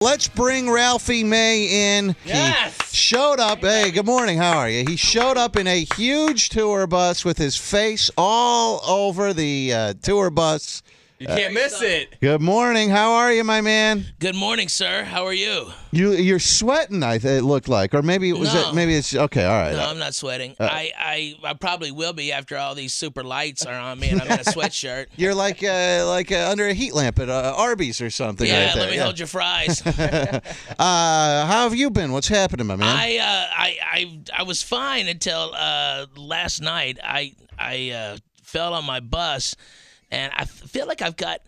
Let's bring Ralphie May in. Yes. He showed up. Hey, good morning. How are you? He showed up in a huge tour bus with his face all over the tour bus. You can't miss it. Good morning. How are you, my man? Good morning, sir. How are you? You're sweating. It looked like, or maybe it was. No. Maybe it's okay. All right. No, I'm not sweating. I probably will be after all these super lights are on me and I'm in a sweatshirt. You're like under a heat lamp at Arby's or something. Yeah, right there. let me hold your fries. How have you been? What's happening, my man? I was fine until last night. I fell on my bus. And I feel like I've got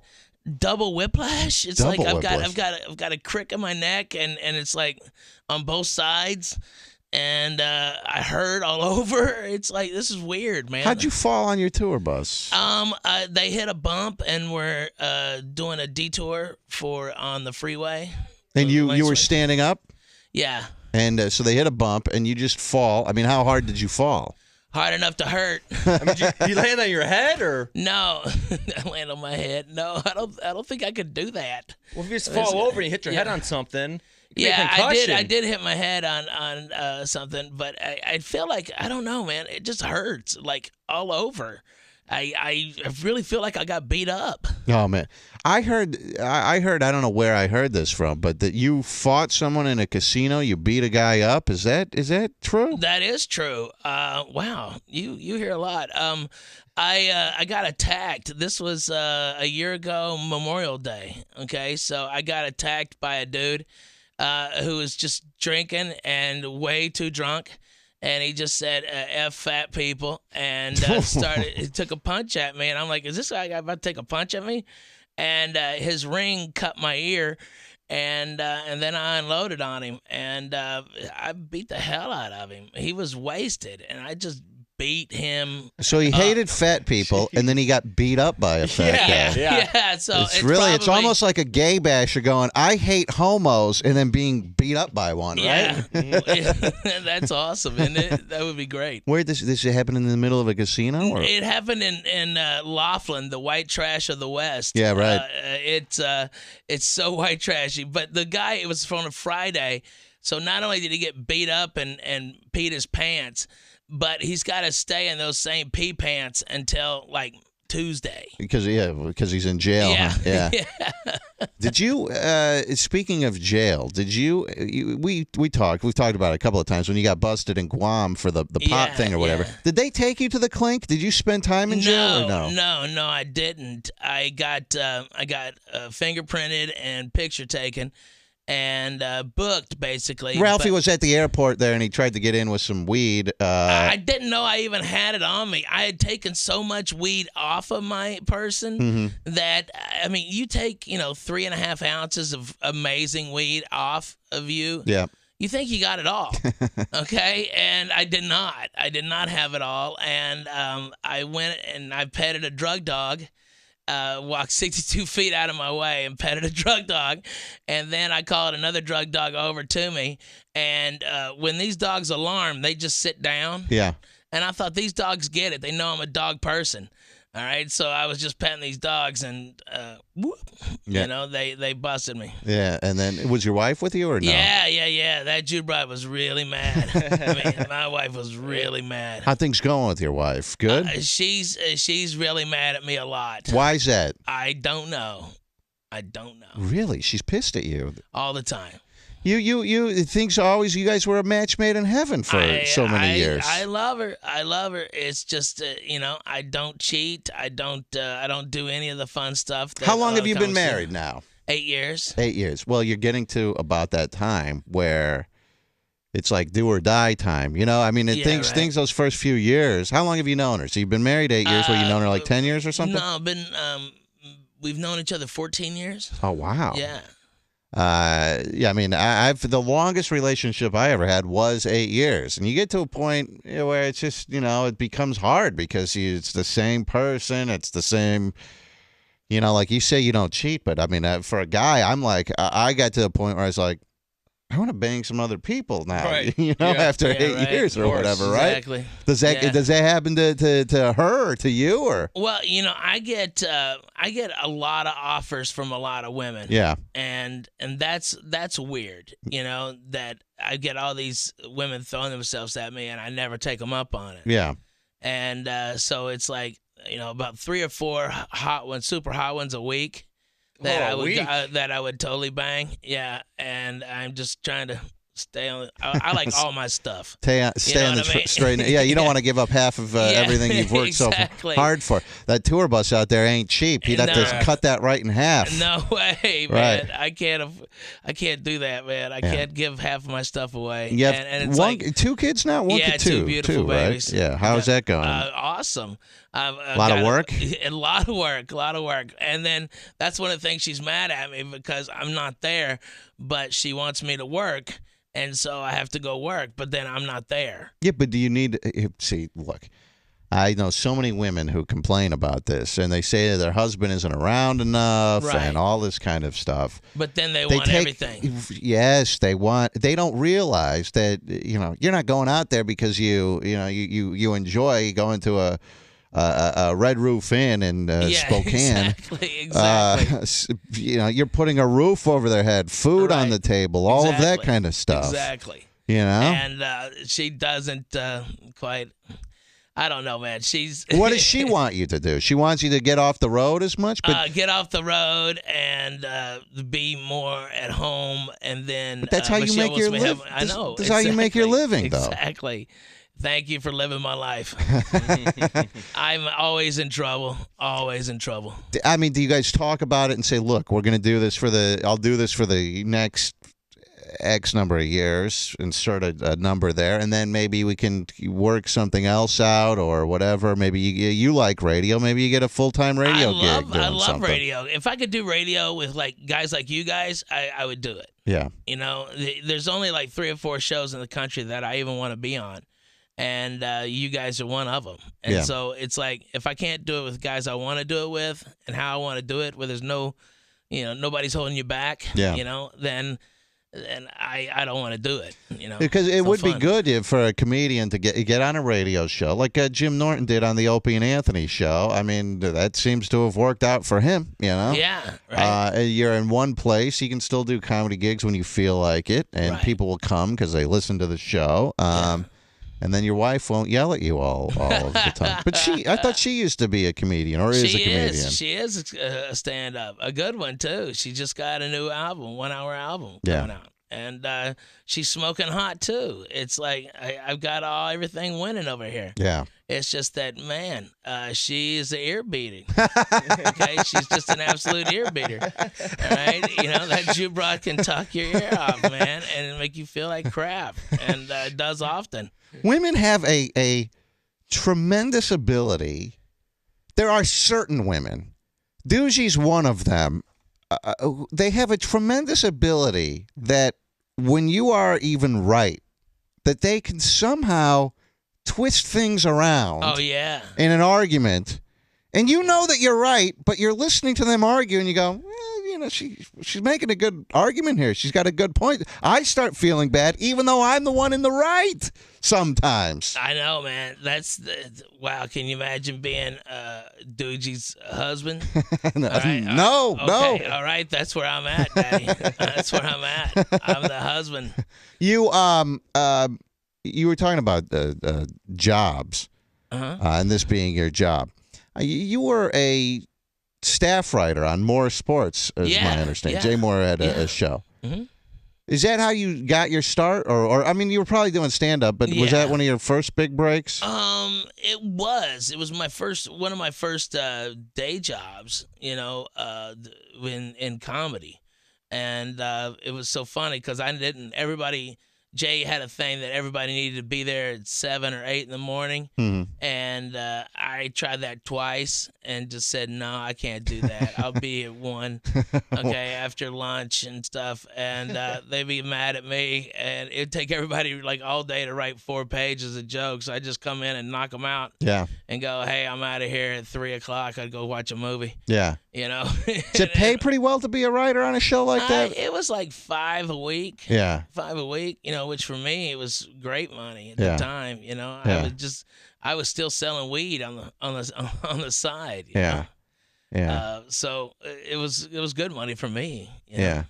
double whiplash. It's like I've got a crick in my neck, and it's like on both sides, and I hurt all over. It's like, this is weird, man. How'd you fall on your tour bus? They hit a bump and were doing a detour on the freeway. And you were standing up? Yeah. And so they hit a bump, and you just fall. I mean, how hard did you fall? Hard enough to hurt. I mean, you land on your head, or no? I land on my head. No, I don't think I could do that. Well, if you just fall over and you hit your head on something. Yeah, I did hit my head on something, but I feel like, I don't know, man. It just hurts like all over. I really feel like I got beat up. Oh man, I heard. I don't know where I heard this from, but that you fought someone in a casino. You beat a guy up. Is that true? That is true. Wow, you hear a lot. I got attacked. This was a year ago, Memorial Day. Okay, so I got attacked by a dude who was just drinking and way too drunk. And he just said, F fat people, and he took a punch at me. And I'm like, is this guy about to take a punch at me? And his ring cut my ear, and then I unloaded on him, and I beat the hell out of him. He was wasted, and I just beat him. So he hated fat people, and then he got beat up by a fat guy. Yeah. So it's almost like a gay basher going, I hate homos, and then being beat up by one, right? Yeah. That's awesome, isn't it? That would be great. Where this happen in the middle of a casino? Or? It happened in Laughlin, the white trash of the West. Yeah, right. It's so white trashy. But the guy, it was from a Friday, so not only did he get beat up and peed his pants, but he's got to stay in those same pee pants until like Tuesday. Because he's in jail. Yeah. Huh? Yeah. Did you? Speaking of jail, did you? We've talked about it a couple of times when you got busted in Guam for the pot thing or whatever. Yeah. Did they take you to the clink? Did you spend time in jail or no? No, I didn't. I got fingerprinted and picture taken. And booked, basically. Ralphie was at the airport there, and he tried to get in with some weed. I didn't know I even had it on me. I had taken so much weed off of my person that, I mean, you take, 3.5 ounces of amazing weed off of you. Yeah. You think you got it all, okay? And I did not. I did not have it all. And I went and I petted a drug dog. Walked 62 feet out of my way and petted a drug dog, and then I called another drug dog over to me, and when these dogs alarm, they just sit down. Yeah. And I thought, these dogs get it. They know I'm a dog person. All right, so I was just petting these dogs, and whoop, they busted me. Yeah, and then was your wife with you or no? Yeah. That Jude bride was really mad. I mean, my wife was really mad. How things going with your wife? Good. She's really mad at me a lot. Why is that? I don't know. Really, she's pissed at you all the time. You things always. You guys were a match made in heaven for so many years. I love her. It's just I don't cheat. I don't do any of the fun stuff. How long have you been married now? 8 years. 8 years. Well, you're getting to about that time where it's like do or die time. I mean, things those first few years. How long have you known her? So you've been married 8 years. Where you've known her like 10 years or something? No, we've known each other 14 years. Oh wow. Yeah. I mean, I've the longest relationship I ever had was 8 years, and you get to a point where it's just it becomes hard because it's the same person, it's the same, like you say you don't cheat, but I mean for a guy, I'm like I got to a point where I was like, I want to bang some other people now, Right. after 8 right. years or whatever, right? Exactly. Does that happen to her or to you or? Well, I get a lot of offers from a lot of women. Yeah. And that's weird. That I get all these women throwing themselves at me, and I never take them up on it. Yeah. And so it's like about 3 or 4 hot ones, super hot ones a week. That I would totally bang, yeah, and I'm just trying to stay on. I like all my stuff. Stay on the straight. Yeah, you don't want to give up half of everything you've worked exactly. so hard for. That tour bus out there ain't cheap. You'd have to cut that right in half. No way, man. Right. I can't do that, man. I can't give half of my stuff away. You have and it's 2 kids now. Two beautiful babies. Right? Yeah. How's that going? Awesome. A lot of work? A lot of work. And then that's one of the things she's mad at me because I'm not there, but she wants me to work, and so I have to go work, but then I'm not there. Yeah, but do you need – see, look, I know so many women who complain about this, and they say that their husband isn't around enough and all this kind of stuff. But then they want everything. Yes, they don't realize that, you're not going out there because you enjoy going to a Red Roof Inn in Spokane. Exactly. You're putting a roof over their head, food on the table, all of that kind of stuff. Exactly. And she doesn't quite. I don't know, man. What does she want you to do? She wants you to get off the road as much, but get off the road and be more at home, and then. But that's how you make your living. I know. That's how you make your living, though. Exactly. Thank you for living my life. I'm always in trouble. Always in trouble. I mean, do you guys talk about it and say, "Look, we're going to do this I'll do this for the next X number of years," insert a number there, and then maybe we can work something else out or whatever. Maybe you like radio. Maybe you get a full-time radio gig. I love something. Radio. If I could do radio with guys like you guys, I would do it. Yeah. There's only 3 or 4 shows in the country that I even want to be on. And you guys are one of them. And so it's like, if I can't do it with guys I want to do it with and how I want to do it, where there's no, nobody's holding you back, then I don't want to do it. Because it would be good for a comedian to get on a radio show like Jim Norton did on the Opie and Anthony show. I mean, that seems to have worked out for him, Yeah, right. You're in one place. You can still do comedy gigs when you feel like it, and people will come because they listen to the show. And then your wife won't yell at you all of the time. But I thought she used to be a comedian or is a comedian. She is a stand-up, a good one, too. She just got a new album, 1-hour album coming out. And she's smoking hot, too. It's like I've got everything winning over here. Yeah. It's just that, man, she is an ear beater. Okay? She's just an absolute ear beater. All right? That Jew broad can tuck your ear off, man, and make you feel like crap. And it does often. Women have a tremendous ability. There are certain women, Doogie's one of them. They have a tremendous ability that when you are even right, that they can somehow twist things around. Oh, yeah. In an argument. And you know that you're right, but you're listening to them argue and you go, she's making a good argument here. She's got a good point. I start feeling bad, even though I'm the one in the right sometimes. I know, man. Wow. Can you imagine being Doogie's husband? No. Right. No. All right. That's where I'm at, Daddy. That's where I'm at. I'm the husband. You were talking about jobs, and this being your job. You were a staff writer on More Sports, as my understanding. Yeah. Jay Moore had a show. Mm-hmm. Is that how you got your start, or I mean, you were probably doing stand-up, but was that one of your first big breaks? It was. It was one of my first day jobs. In comedy, and it was so funny because everybody Jay had a thing that everybody needed to be there at 7 or 8 in the morning, and I tried that twice and just said, no, I can't do that. I'll be at 1, okay, after lunch and stuff, and they'd be mad at me, and it'd take everybody like all day to write 4 pages of jokes. I just come in and knock them out, and go, hey, I'm out of here at 3 o'clock. I'd go watch a movie. Yeah. You know. Does it pay pretty well to be a writer on a show like that? It was like $5 a week. Yeah. $5 a week, you know, which for me it was great money at the time. You know, I was still selling weed on the side. You know? Yeah. So it was good money for me. You know?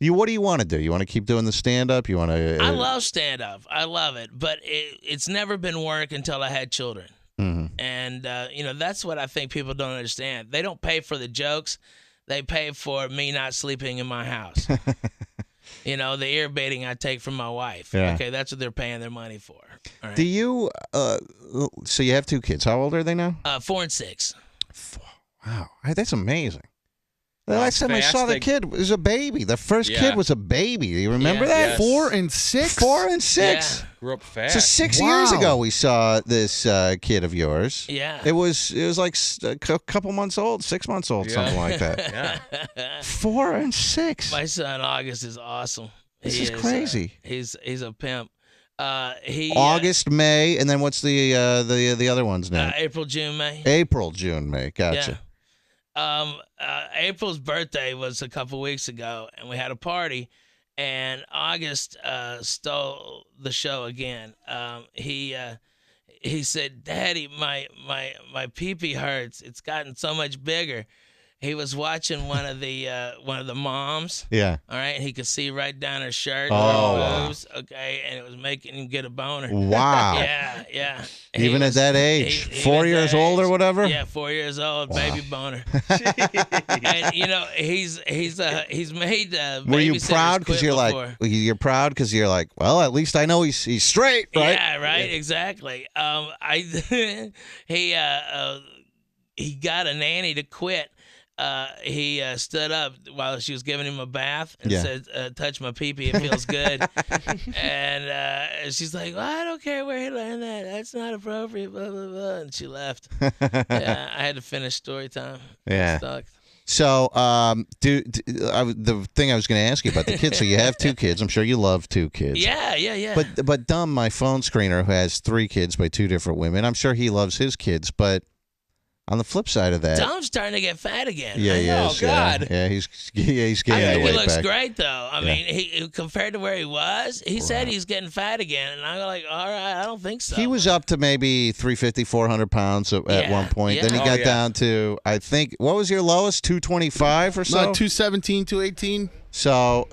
Yeah. What do you want to do? You want to keep doing the stand-up? You want to? I love stand-up. I love it, but it's never been work until I had children. And you know, that's what I think people don't understand. They don't pay for the jokes; they pay for me not sleeping in my house. You know, the ear baiting I take from my wife. Yeah. Okay, that's what they're paying their money for. All right? Do you? So you have 2 kids. How old are they now? 4 and 6. Wow, that's amazing. The last time I saw the kid was a baby. The first kid was a baby. Do you remember that? Yes. 4 and 6? 4 and 6. Yeah. Grew up fast. So 6 years ago we saw this kid of yours. Yeah. It was like a couple months old, 6 months old, something like that. 4 and 6. My son August is awesome. This is crazy. He's a pimp. August, May, and then what's the other one's name? April, June, May. April, June, May. Gotcha. Yeah. April's birthday was a couple weeks ago, and we had a party, and August stole the show again. He said, "Daddy, my pee-pee hurts. It's gotten so much bigger." He was watching one of the moms. Yeah. All right. He could see right down her shirt. Oh. Her boobs, okay, and it was making him get a boner. Wow. Yeah. Even at that age, 4 years old or whatever. Yeah, 4 years old, baby boner. And you know, he's made. Were you proud because you're proud because you're like, well, at least I know he's straight, right? Yeah, right. Yeah. Exactly. He got a nanny to quit. He stood up while she was giving him a bath and said, touch my pee-pee, it feels good. And she's like, well, I don't care where he learned that. That's not appropriate, blah, blah, blah. And she left. Yeah, I had to finish story time. Yeah. So, the thing I was going to ask you about the kids, so you have 2 kids. I'm sure you love 2 kids. Yeah. But Dumb, my phone screener, who has 3 kids by 2 different women, I'm sure he loves his kids, but on the flip side of that, Dom's starting to get fat again. Yeah, he is. God. Yeah, he's getting I the think weight he looks back. great, though. I mean, he compared to where he was, he said he's getting fat again, and I'm like, all right, I don't think so. He was up to maybe 350, 400 pounds at one point. Then he got down to, I think, what was your lowest? 225 or so? 217, 218. So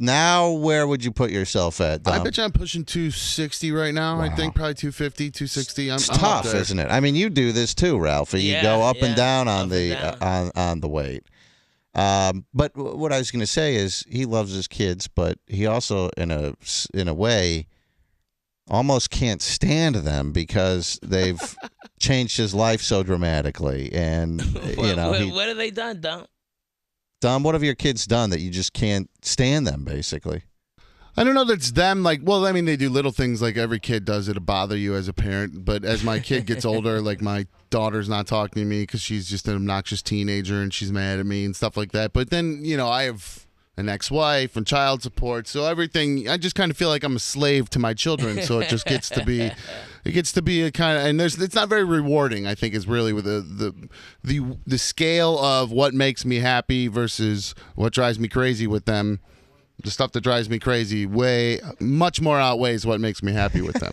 now where would you put yourself at, Dom? I bet you I'm pushing 260 right now. Wow. I think probably 250, 260. It's tough, isn't it? I mean, you do this too, Ralphie. You go up and down on on the weight. But what I was going to say is he loves his kids, but he also, in a way, almost can't stand them because they've changed his life so dramatically. And you know, what have they done, Dom? Dom, what have your kids done that you just can't stand them, basically? I don't know that it's them. Like, well, I mean, they do little things like every kid does it'll bother you as a parent. But as my kid gets older, like my daughter's not talking to me because she's just an obnoxious teenager and she's mad at me and stuff like that. But then, you know, I have an ex-wife and child support, so everything, I just kind of feel like I'm a slave to my children. So it just gets to be, a kind of, and it's not very rewarding. I think is really with the scale of what makes me happy versus what drives me crazy with them. The stuff that drives me crazy much more outweighs what makes me happy with them.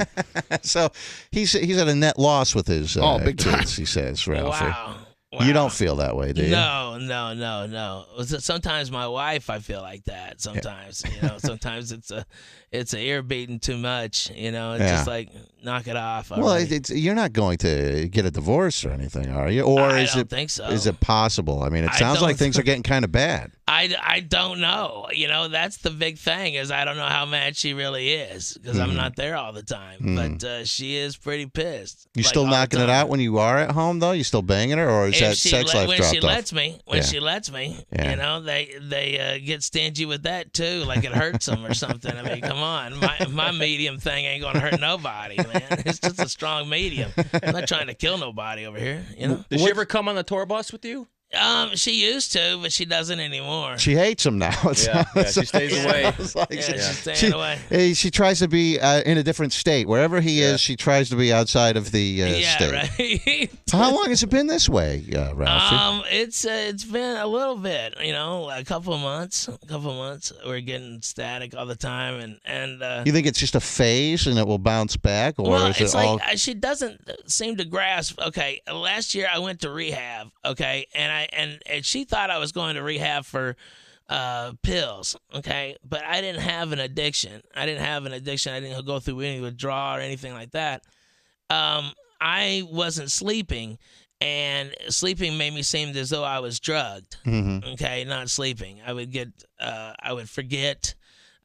So he's at a net loss with his big time. kids, he says, Ralphie. Wow. You don't feel that way, do you? No. Sometimes my wife, I feel like that. Sometimes, you know, sometimes it's an ear beating too much. You know, it's just like knock it off. Well, you're not going to get a divorce or anything, are you? Or I don't think so. Is it possible? I mean, it sounds like things are getting kind of bad. I don't know. You know, that's the big thing is I don't know how mad she really is because I'm not there all the time. But she is pretty pissed. You still knocking it out when you are at home, though? You still banging her, or is that sex life when dropped she off. lets me, she lets me, Yeah. they get stingy with that too, like it hurts them or something. I mean, come on, my medium thing ain't gonna hurt nobody, man. It's just a strong medium. I'm not trying to kill nobody over here, you know. Did she ever come on the tour bus with you? She used to, but she doesn't anymore. She hates him now. Yeah, she stays away. She's staying away. She tries to be in a different state. Wherever he is, she tries to be outside of the state. Right. How long has it been this way, Ralphie? It's been a little bit, a couple of months. We're getting static all the time, and you think it's just a phase and it will bounce back, or well, is it's it like all? she doesn't seem to grasp. Okay, last year I went to rehab. Okay, and she thought I was going to rehab for pills. Okay, but I didn't have an addiction. I didn't go through any withdrawal or anything like that. I wasn't sleeping, and sleeping made me seem as though I was drugged. Mm-hmm. Okay, not sleeping. I would forget.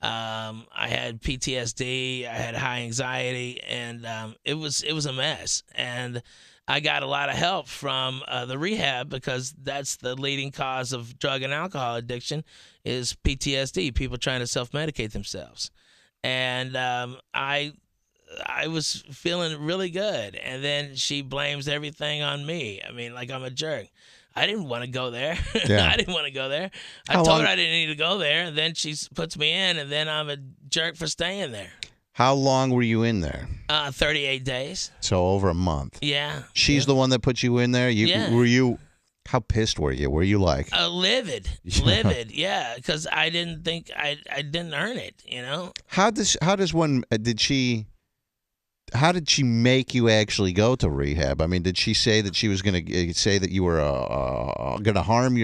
I had PTSD. I had high anxiety, and it was a mess. And I got a lot of help from the rehab because that's the leading cause of drug and alcohol addiction is PTSD. People trying to self-medicate themselves, and I was feeling really good. And then she blames everything on me. I mean, like I'm a jerk. I didn't want to go there. Yeah. I didn't want to go there. I How told long- her I didn't need to go there, and then she puts me in, and then I'm a jerk for staying there. How long were you in there? 38 days. So over a month. Yeah. She's the one that put you in there. Yeah. Were you? How pissed were you? Were you like? Livid, yeah, because I didn't think I didn't earn it, How does one? How did she make you actually go to rehab? I mean, did she say that she was going to say that you were going to harm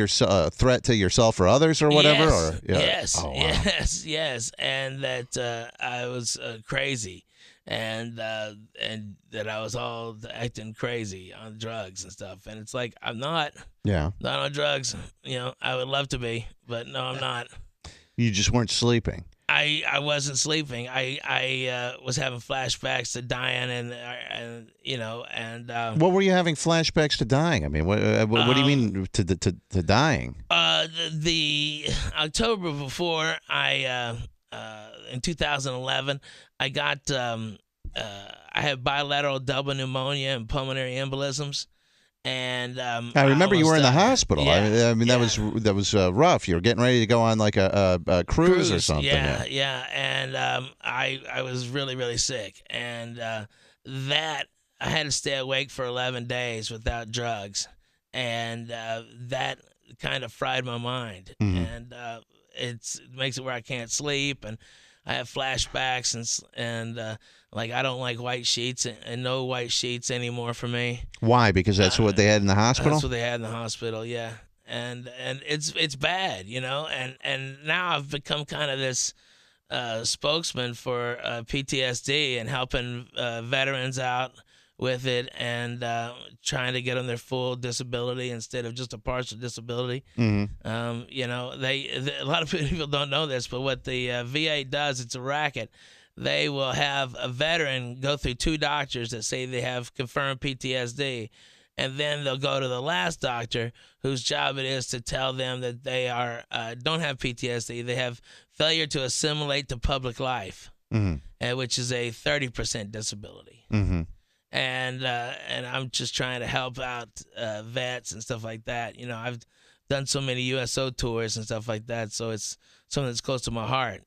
threat to yourself or others or whatever? Yes, Oh, wow. yes, and that I was crazy, and that I was all acting crazy on drugs and stuff. And it's like I'm not on drugs. I would love to be, but no, I'm not. You just weren't sleeping. I wasn't sleeping. I was having flashbacks to dying, and What were you having flashbacks to dying? I mean, what do you mean to dying? The October before in 2011, I got I had bilateral double pneumonia and pulmonary embolisms. And I remember you were in the dying. hospital. Yeah, I mean, that was rough. You were getting ready to go on like a cruise or something. Yeah. And I was really, really sick, and that I had to stay awake for 11 days without drugs, and that kind of fried my mind, and it makes it where I can't sleep, and I have flashbacks, and like I don't like white sheets, and no white sheets anymore for me. Why? Because that's what they had in the hospital? That's what they had in the hospital, yeah. And it's bad, and now I've become kind of this spokesman for PTSD and helping veterans out with it, and trying to get them their full disability instead of just a partial disability. Mm-hmm. A lot of people don't know this, but what the VA does, it's a racket. They will have a veteran go through 2 doctors that say they have confirmed PTSD, and then they'll go to the last doctor whose job it is to tell them that they don't have PTSD. They have failure to assimilate to public life, which is a 30% disability. Mm-hmm. And I'm just trying to help out vets and stuff like that. I've done so many USO tours and stuff like that, so it's something that's close to my heart.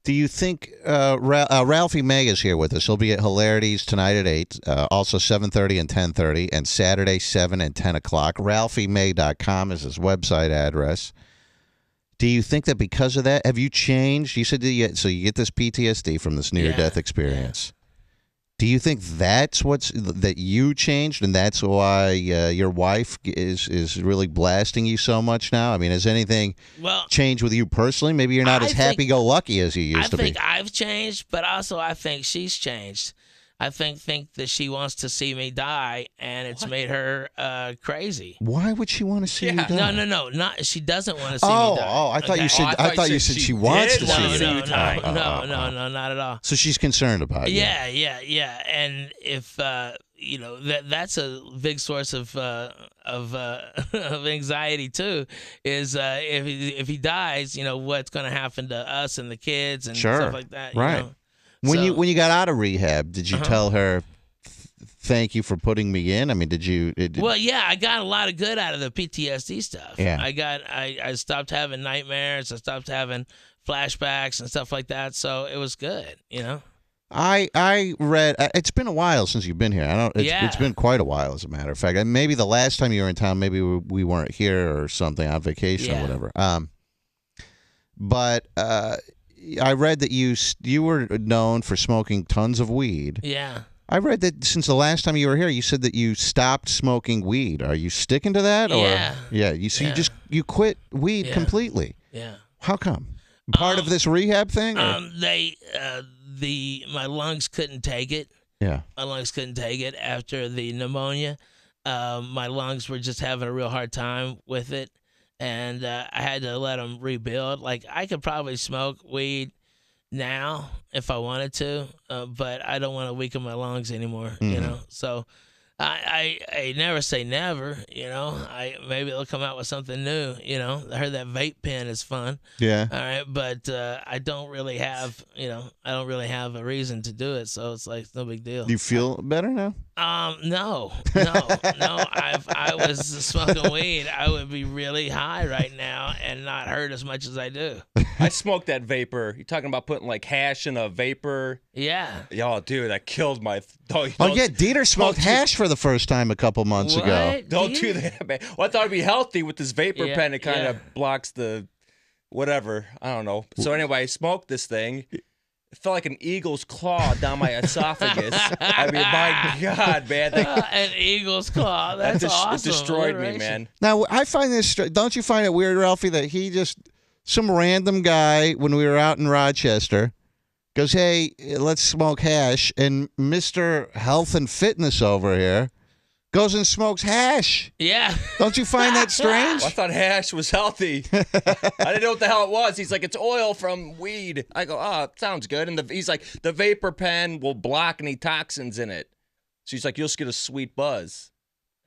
Do you think Ralphie May is here with us? He'll be at Hilarities tonight at 8, also 7:30 and 10:30, and Saturday 7 and 10 o'clock. RalphieMay.com is his website address. Do you think that because of that, have you changed? You said so you get this PTSD from this near-death experience. Do you think that's that you changed, and that's why your wife is really blasting you so much now? I mean, has anything changed with you personally? Maybe you're not as happy-go-lucky as you used to be. I think I've changed, but also I think she's changed. I think that she wants to see me die, and it's made her crazy. Why would she want to see you die? No. Not she doesn't want to see me die. I thought you said. I thought you said she wants to see you die. No, not at all. So she's concerned about you. Yeah. And if that's a big source of of anxiety too. Is if he dies, what's going to happen to us and the kids and stuff like that. Right. When you got out of rehab, did you tell her, "Thank you for putting me in"? I mean, did you? Well, yeah, I got a lot of good out of the PTSD stuff. Yeah. I stopped having nightmares. I stopped having flashbacks and stuff like that. So it was good. I read. It's been a while since you've been here. It's been quite a while, as a matter of fact. Maybe the last time you were in town, maybe we weren't here or something, on vacation or whatever. But I read that you were known for smoking tons of weed. Yeah. I read that since the last time you were here, you said that you stopped smoking weed. Are you sticking to that? Or, yeah. You quit weed completely. Yeah. How come? Part of this rehab thing? Or? My lungs couldn't take it. Yeah. My lungs couldn't take it after the pneumonia. My lungs were just having a real hard time with it, and I had to let them rebuild. Like, I could probably smoke weed now if I wanted to, but I don't want to weaken my lungs anymore. So I never say never. Maybe they'll come out with something new. I heard that vape pen is fun. Yeah. All right, but I don't really have a reason to do it, so it's like no big deal. Do you feel better now? No. If I was smoking weed, I would be really high right now and not hurt as much as I do. I smoked that vapor. You talking about putting like hash in a vapor? Yeah. Yo, dude, that killed my. Dieter smoked hash for the first time a couple months ago. Don't do that, man. Well, I thought it'd be healthy with this vapor pen. It kind of blocks the whatever. I don't know. So anyway, I smoked this thing. It felt like an eagle's claw down my esophagus. I mean, my God, man. An eagle's claw. That's awesome. It destroyed me, man. Now, I find this, don't you find it weird, Ralphie, that he just, some random guy, when we were out in Rochester, goes, "Hey, let's smoke hash," and Mr. Health and Fitness over here goes and smokes hash. Yeah. Don't you find that strange? Well, I thought hash was healthy. I didn't know what the hell it was. He's like, "It's oil from weed." I go, "Oh, it sounds good." And he's like, "The vapor pen will block any toxins in it." So he's like, "You'll just get a sweet buzz."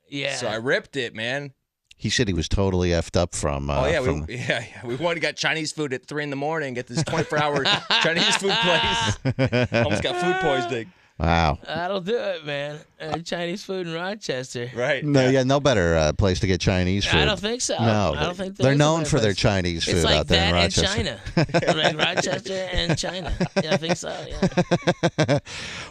Yeah. So I ripped it, man. He said he was totally effed up from. We went and got Chinese food at 3 a.m. at this 24-hour Chinese food place. Almost got food poisoning. Wow. That'll do it, man. Chinese food in Rochester. Right. No better place to get Chinese food. I don't think so. No, I don't think they're known for their Chinese food out there in Rochester. It's like that in China. Like Rochester and China. Yeah, I think so, yeah.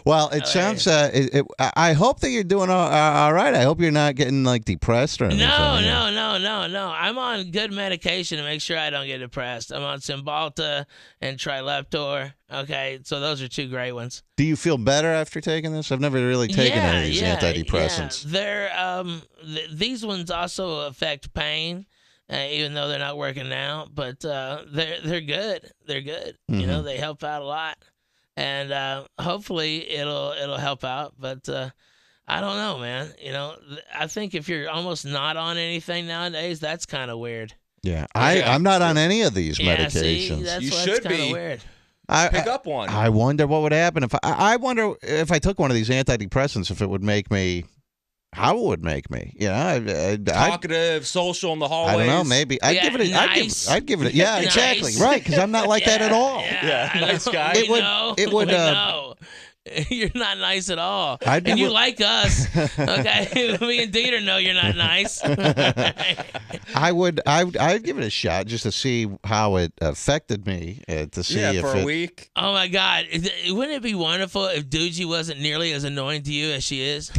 Well, it sounds, I hope that you're doing all right. I hope you're not getting, like, depressed or anything. No. I'm on good medication to make sure I don't get depressed. I'm on Cymbalta and Trileptor. Okay, so those are two great ones. Do you feel better after taking this? I've never really taken any of these antidepressants. Yeah. They're these ones also affect pain, even though they're not working now. But they're good. They're good. Mm-hmm. They help out a lot, and hopefully it'll help out. But I don't know, man. I think if you're almost not on anything nowadays, that's kind of weird. Yeah, I'm not on any of these medications. See, that's you what's should kind of be. weird. Pick up one. I wonder what would happen if I wonder if I took one of these antidepressants, if it would make me, how it would make me. Talkative, social in the hallways. I don't know. Maybe I'd give it. Nice. I'd give it. Yeah, Nice. exactly. Right, because I'm not like that at all. Yeah, nice guy. It would. No. You're not nice at all. I'd be and you like us. Okay. Me and Dieter know you're not nice. I'd give it a shot just to see how it affected me. To see if for a week. Oh my God. Wouldn't it be wonderful if Doogie wasn't nearly as annoying to you as she is?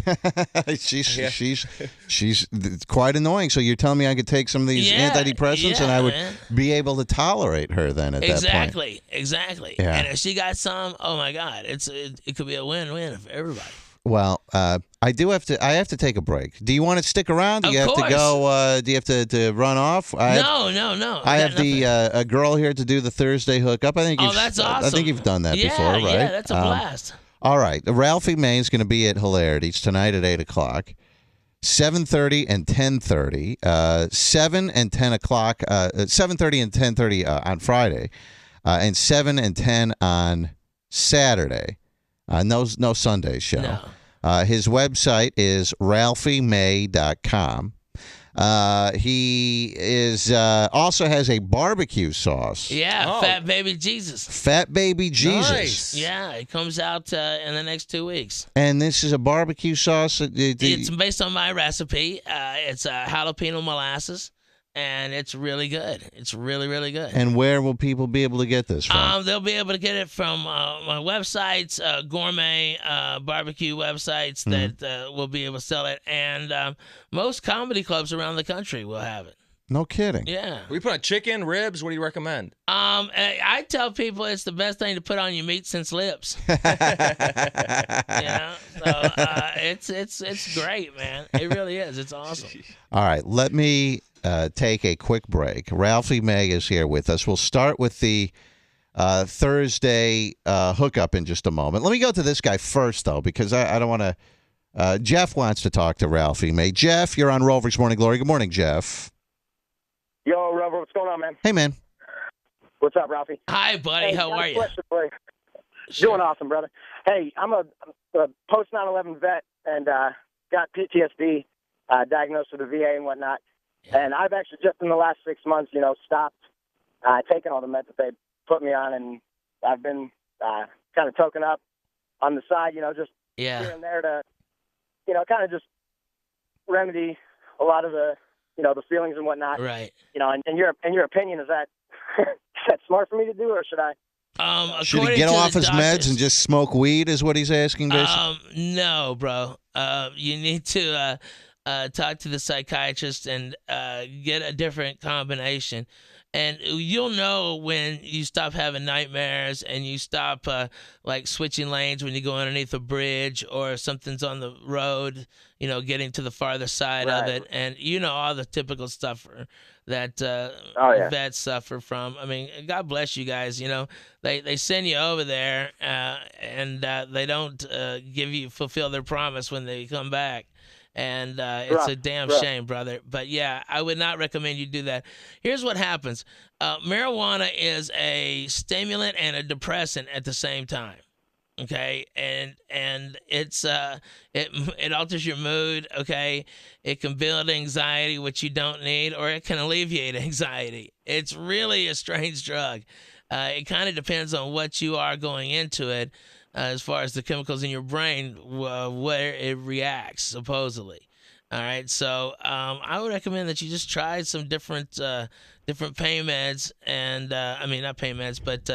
She's quite annoying. So you're telling me I could take some of these antidepressants and I would be able to tolerate her then at that point. Exactly. Yeah. And if she got some, oh my God, it could be a win-win for everybody. Well, I have to take a break. Do you want to stick around? Do you have to go? Do you have to run off? No. I have a girl here to do the Thursday hookup. I think. That's awesome. I think you've done that before, right? Yeah, that's a blast. All right, Ralphie May is going to be at Hilarities tonight at 8:00. 7:30 and 10:30, 7 and 10 o'clock, 7:30 and 10:30 on Friday, and 7 and 10 on Saturday. No Sunday show. No. His website is ralphiemay.com. He is also has a barbecue sauce. Yeah, Fat Baby Jesus. Fat Baby Jesus. Nice. Yeah, it comes out in the next 2 weeks. And this is a barbecue sauce. It's based on my recipe. It's jalapeno molasses, and it's really good. It's really, really good. And where will people be able to get this from? They'll be able to get it from my websites, gourmet barbecue websites that will be able to sell it, and most comedy clubs around the country will have it. No kidding. Yeah. We put on chicken, ribs. What do you recommend? I tell people it's the best thing to put on your meat since lips. So it's great, man. It really is. It's awesome. All right, let me take a quick break. Ralphie May is here with us. We'll start with the Thursday hookup in just a moment. Let me go to this guy first, though, because I don't want to. Jeff wants to talk to Ralphie May. Jeff, you're on Rover's Morning Glory. Good morning, Jeff. Yo, Rover, what's going on, man? Hey, man. What's up, Ralphie? Hi, buddy. Hey, How are you? Doing awesome, brother. Hey, I'm a post 9/11 vet and got PTSD, diagnosed with the VA and whatnot. Yeah. And I've actually just in the last 6 months, stopped taking all the meds that they put me on, and I've been kind of token up on the side, just here and there to, kind of just remedy a lot of the the feelings and whatnot. Right. And in your opinion, is that is that smart for me to do, or should I? Should he get off his meds and just smoke weed? Is what he's asking, basically. No, bro. You need to talk to the psychiatrist and get a different combination. And you'll know when you stop having nightmares and you stop like switching lanes when you go underneath a bridge or something's on the road, getting to the farther side of it. And all the typical stuff that vets suffer from. I mean, God bless you guys. They send you over there and they don't fulfill their promise when they come back. And it's a damn shame, brother. But yeah, I would not recommend you do that. Here's what happens. Marijuana is a stimulant and a depressant at the same time. Okay, and it's it alters your mood. Okay, it can build anxiety, which you don't need, or it can alleviate anxiety. It's really a strange drug. It kind of depends on what you are going into it. As far as the chemicals in your brain, where it reacts, supposedly. All right, so I would recommend that you just try some different pain meds, and not pain meds, but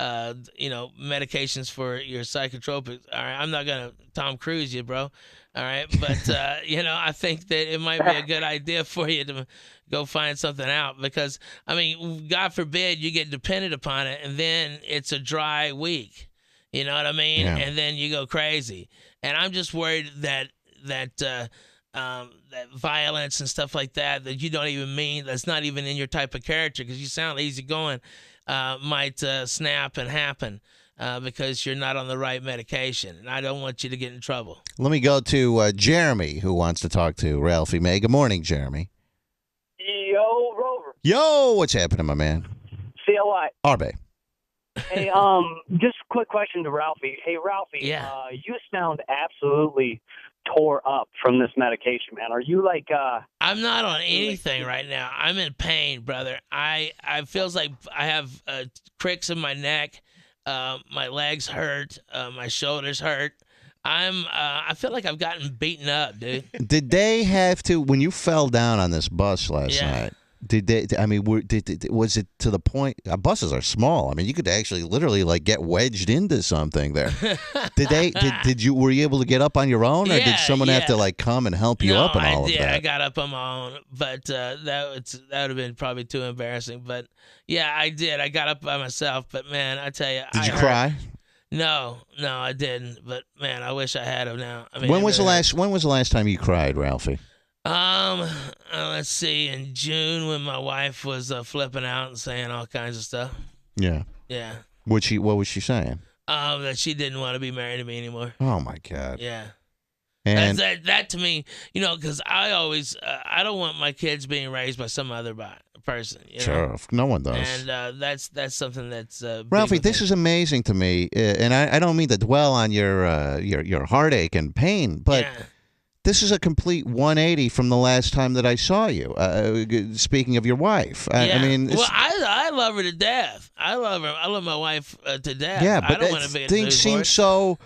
medications for your psychotropic. All right, I'm not gonna Tom Cruise you, bro. All right, but I think that it might be a good idea for you to go find something out, because God forbid you get dependent upon it, and then it's a dry week. You know what I mean? Yeah. And then you go crazy. And I'm just worried that violence and stuff like that you don't even mean, that's not even in your type of character, because you sound easygoing, might snap and happen because you're not on the right medication. And I don't want you to get in trouble. Let me go to Jeremy, who wants to talk to Ralphie May. Good morning, Jeremy. Yo, Rover. Yo, what's happening, my man? CLI. Arbe. Hey, just a quick question to Ralphie. Hey, Ralphie, you sound absolutely tore up from this medication, man. Are you like I'm not on anything right now. I'm in pain, brother. I feels like I have cricks in my neck. My legs hurt. My shoulders hurt. I feel like I've gotten beaten up, dude. Did they have to, when you fell down on this bus last night? Did they? I mean, was it to the point? Buses are small. I mean, you could actually literally like get wedged into something there. Were you able to get up on your own, or did someone have to like come and help you up and all of that? Yeah, I got up on my own, but that would have been probably too embarrassing. But yeah, I did. I got up by myself. But man, I tell you, did you cry? No, I didn't. But man, I wish I had him now. I mean, when was the last time you cried, Ralphie? Let's see, in June when my wife was flipping out and saying all kinds of stuff. Yeah. Yeah. What was she saying? That she didn't want to be married to me anymore. Oh my God. Yeah. And that to me, because I always I don't want my kids being raised by some other person. Sure, no one does. And that's something that's Ralphie. This is amazing to me, and I don't mean to dwell on your heartache and pain, but. Yeah. This is a complete 180 from the last time that I saw you. Speaking of your wife, I mean, well, I love her to death. I love her. I love my wife to death. Yeah, but I don't want to be things seem so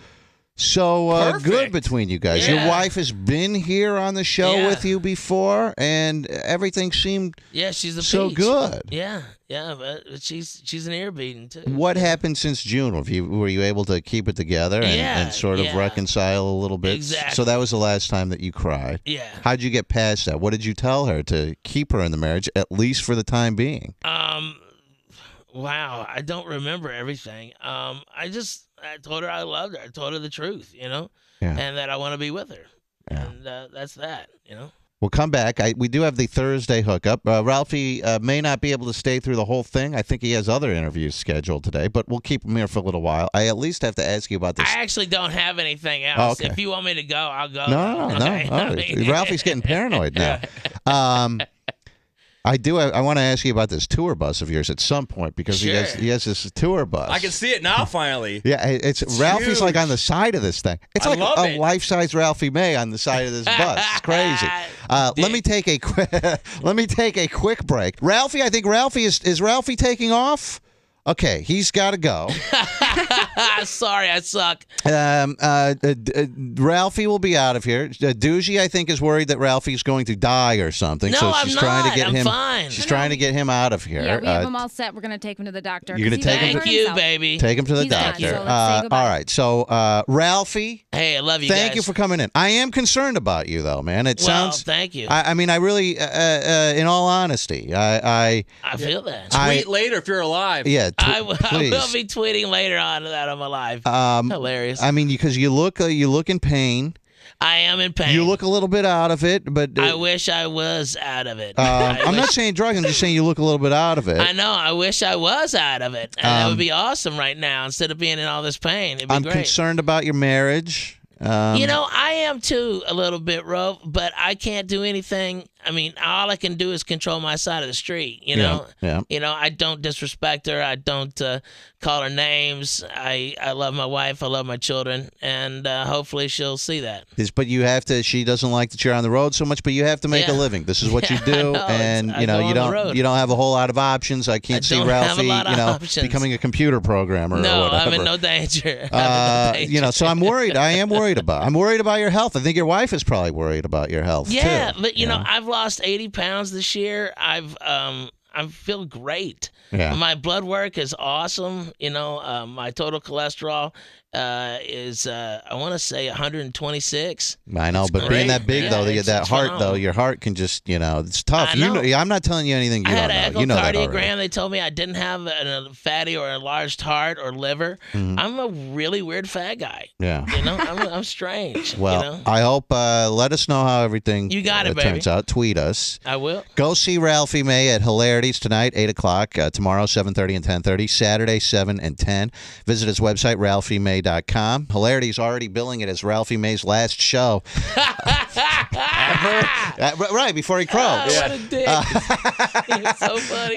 good between you guys. Yeah. Your wife has been here on the show with you before, and everything seemed she's a so peach. good. Yeah, but she's an ear beating too. What happened since June? Were you able to keep it together and sort of reconcile a little bit? Exactly. So that was the last time that you cried. Yeah. How'd you get past that? What did you tell her to keep her in the marriage, at least for the time being? Wow, I don't remember everything. I told her I loved her. I told her the truth, and that I want to be with her. Yeah. And that's that, We'll come back. We do have the Thursday hookup. Ralphie may not be able to stay through the whole thing. I think he has other interviews scheduled today, but we'll keep him here for a little while. I at least have to ask you about this. I actually don't have anything else. Oh, okay. If you want me to go, I'll go. No. Oh, Ralphie's getting paranoid now. I want to ask you about this tour bus of yours at some point because he has this tour bus. I can see it now finally. Yeah, it's Ralphie's huge. like on the side of this thing. It's like a life-size Ralphie May on the side of this bus. It's crazy. Let me take a quick break. Ralphie, I think is Ralphie taking off? Okay, he's got to go. Sorry, I suck. Ralphie will be out of here. Doogie, I think, is worried that Ralphie's going to die or something. No, so she's I'm trying not. to get I'm him. fine. She's trying to get him out of here. Yeah, we have him all set. We're gonna take him to the doctor. You're gonna take him. Thank you, baby. Take him to the He's done, doctor. so let's say goodbye. All right. So, Ralphie. Hey, I love you. Thank guys. you for coming in. I am concerned about you, though, man. It sounds. Thank you. I mean, I really, in all honesty, I feel that. Tweet later if you're alive. Yeah. I will please. be tweeting later on that I'm alive. Hilarious. I mean, because you look in pain. I am in pain. You look a little bit out of it, but I wish I was out of it. I'm not saying drugs. I'm just saying you look a little bit out of it. I know. I wish I was out of it. And that would be awesome right now instead of being in all this pain. It'd be I'm great. concerned about your marriage. I am too a little bit, Ro, but I can't do anything. I mean, all I can do is control my side of the street, Yeah. I don't disrespect her. I don't call her names. I love my wife. I love my children. And hopefully she'll see that. But you have to. She doesn't like that you're on the road so much, but you have to make a living. This is what you do, and you don't have a whole lot of options. I can't see Ralphie, becoming a computer programmer. No, or whatever. I'm in no danger. So I'm worried. I am worried about. I'm worried about your health. I think your wife is probably worried about your health. Yeah, too, but I've lost 80 pounds this year. I feel great. Yeah. My blood work is awesome. My total cholesterol is I want to say 126. I know, but being that big though, that heart though, your heart can just it's tough. I'm not telling you anything you don't know. I had You an know that echocardiogram. already. They told me I didn't have a fatty or enlarged heart or liver. Mm-hmm. I'm a really weird fat guy. Yeah. I'm strange. Well, I hope let us know how everything turns out. Tweet us. I will. Go see Ralphie May at Hilarities tonight, 8 o'clock. Tomorrow, 7:30 and 10:30. Saturday, 7 and 10. Visit his website, ralphiemay.com. Hilarities already billing it as Ralphie May's last show. Right before he croaks. What a dick. It's so funny.